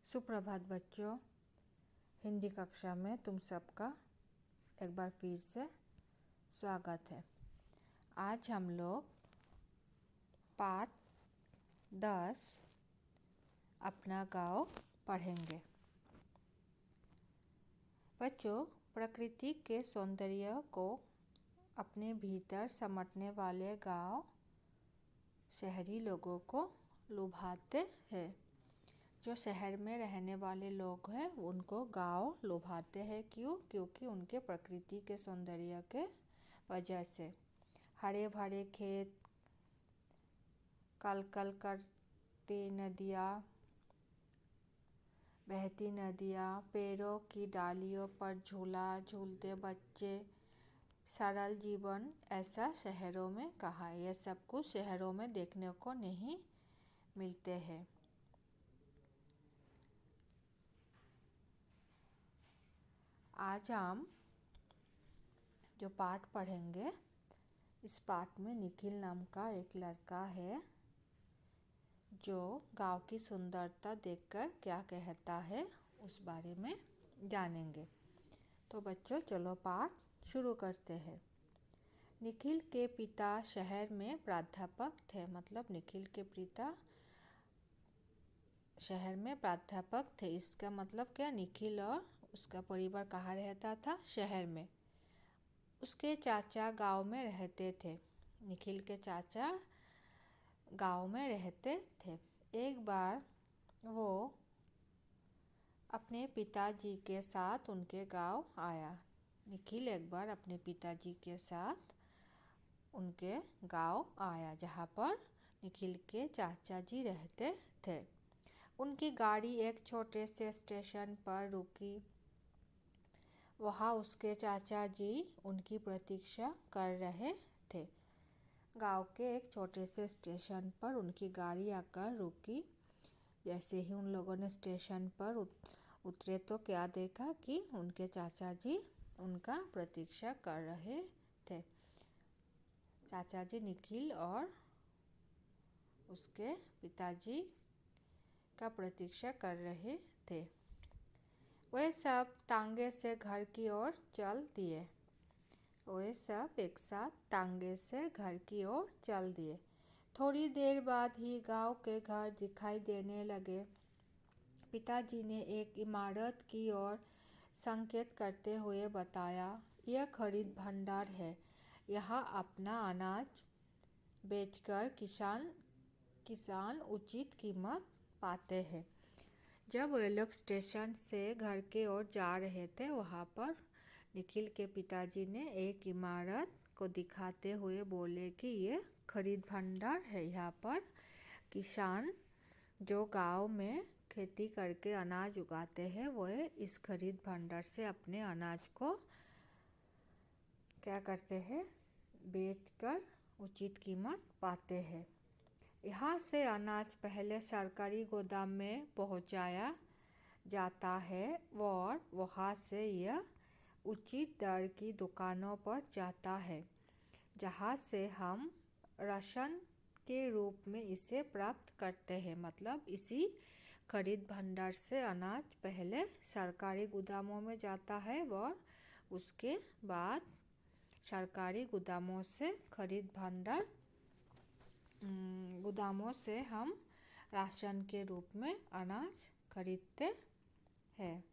सुप्रभात बच्चों, हिंदी कक्षा में तुम सबका एक बार फिर से स्वागत है। आज हम लोग पाठ 10 अपना गांव पढ़ेंगे। बच्चों, प्रकृति के सौंदर्य को अपने भीतर समेटने वाले गांव शहरी लोगों को लुभाते हैं। जो शहर में रहने वाले लोग हैं उनको गांव लुभाते हैं। क्यों? क्योंकि उनके प्रकृति के सौंदर्य के वजह से हरे भरे खेत, कल कल करती नदियाँ, बहती नदियाँ, पेड़ों की डालियों पर झूला झूलते बच्चे, सरल जीवन, ऐसा शहरों में कहा। यह सब कुछ शहरों में देखने को नहीं मिलते हैं। आज हम जो पाठ पढ़ेंगे, इस पाठ में निखिल नाम का एक लड़का है जो गांव की सुंदरता देखकर क्या कहता है उस बारे में जानेंगे। तो बच्चों चलो पाठ शुरू करते हैं। निखिल के पिता शहर में प्राध्यापक थे। मतलब निखिल के पिता शहर में प्राध्यापक थे। इसका मतलब क्या? निखिल और उसका परिवार कहाँ रहता था? शहर में। उसके चाचा गांव में रहते थे। निखिल के चाचा गांव में रहते थे। एक बार वो अपने पिताजी के साथ उनके गांव आया। निखिल एक बार अपने पिताजी के साथ उनके गांव आया जहाँ पर निखिल के चाचा जी रहते थे। उनकी गाड़ी एक छोटे से स्टेशन पर रुकी। वहाँ उसके चाचा जी उनकी प्रतीक्षा कर रहे थे। गांव के एक छोटे से स्टेशन पर उनकी गाड़ी आकर रुकी। जैसे ही उन लोगों ने स्टेशन पर उतरे तो क्या देखा कि उनके चाचा जी उनका प्रतीक्षा कर रहे थे। चाचा जी निखिल और उसके पिताजी का प्रतीक्षा कर रहे थे। वे सब टांगे से घर की ओर चल दिए। वे सब एक साथ टांगे से घर की ओर चल दिए। थोड़ी देर बाद ही गांव के घर दिखाई देने लगे। पिताजी ने एक इमारत की ओर संकेत करते हुए बताया, यह खरीद भंडार है। यहाँ अपना अनाज बेचकर किसान उचित कीमत पाते हैं। जब वे लोग स्टेशन से घर के ओर जा रहे थे, वहाँ पर निखिल के पिताजी ने एक इमारत को दिखाते हुए बोले कि ये खरीद भंडार है। यहाँ पर किसान जो गांव में खेती करके अनाज उगाते हैं वो इस खरीद भंडार से अपने अनाज को क्या करते हैं? बेचकर उचित कीमत पाते हैं। यहाँ से अनाज पहले सरकारी गोदाम में पहुँचाया जाता है और वहाँ से यह उचित दर की दुकानों पर जाता है, जहाँ से हम राशन के रूप में इसे प्राप्त करते हैं। मतलब इसी खरीद भंडार से अनाज पहले सरकारी गोदामों में जाता है और उसके बाद सरकारी गोदामों से गोदामों से हम राशन के रूप में अनाज खरीदते हैं।